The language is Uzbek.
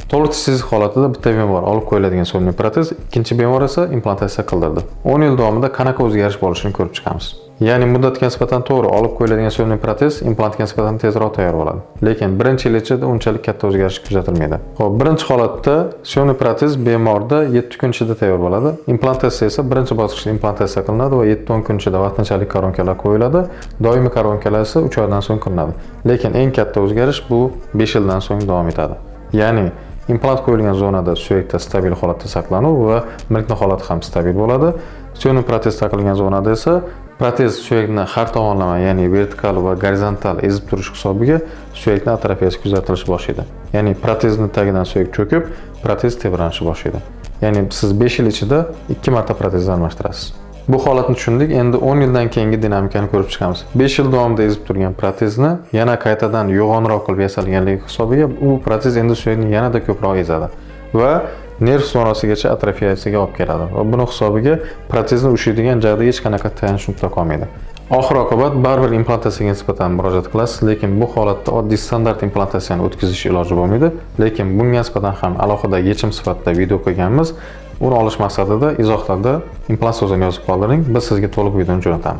To'liq tishsizlik holatida bitta bemor olib qo'yiladigan so'lniy protez, ikkinchi bemor esa implantatsiya qildirdi. 10 yil davomida qanaqa o'zgarish bo'lishini ko'rib chiqamiz. Ya'ni muddatga nisbatan to'g'ri olib qo'yiladigan so'lniy protez implantga nisbatan tezroq tayyor bo'ladi. Lekin birinchi yil ichida unchalik katta o'zgarish kuzatilmaydi. Xo'p, birinchi holatda so'lniy protez bemorda 7 kun ichida tayyor bo'ladi. Implantatsiya esa birinchi bosqichda implantatsiya qilinadi va 7-10 kun ichida vaqtinchalik koronkalar qo'yiladi. Doimiy koronkalar esa 3 oydan so'ng qilinadi. Lekin eng katta o'zgarish bu 5 yildan so'ng davom etadi. Ya'ni implant qo'yilgan zonada suyakda stabil holatda saqlanadi va milkni holati ham stabil bo'ladi. So'lniy protez taqilgan zonada esa protez suyakni har tomonlama, ya'ni vertikal va gorizontal ezib turish hisobiga suyakning atrofiyasi kuzatilishi boshlaydi. Ya'ni protezning tagidan suyak cho'kib, protez tebranishi boshlaydi. Ya'ni siz 5 yil ichida 2 marta protezni almashtirasiz. Bu holatni tushundik. Endi 10 yildan keyingi dinamikani ko'rib chiqamiz. 5 yil davomida ezib turgan protezni yana qaytadan yo'g'onroq qilib yasalganligi hisobiga u protez endi suyakni yanada ko'proq ezadi va nerv zonasigacha atrofiyasiga olib keladi. Va buni hisobiga protezni ushlaydigan joyda hech qanaqa tayanch nuqta qolmaydi. Oxir oqibat baribir implantatsiyaga nisbatan murojaat qilasiz, lekin bu holatda oddiy standart implantatsiyani o'tkazish iloji bo'lmaydi. Lekin bunga nisbatan ham alohida yechim sifatida video qo'yganmiz. Uni olish maqsadida izohlarda implant so'zini yozib qoldiring, biz sizga to'liq videoni jo'natamiz.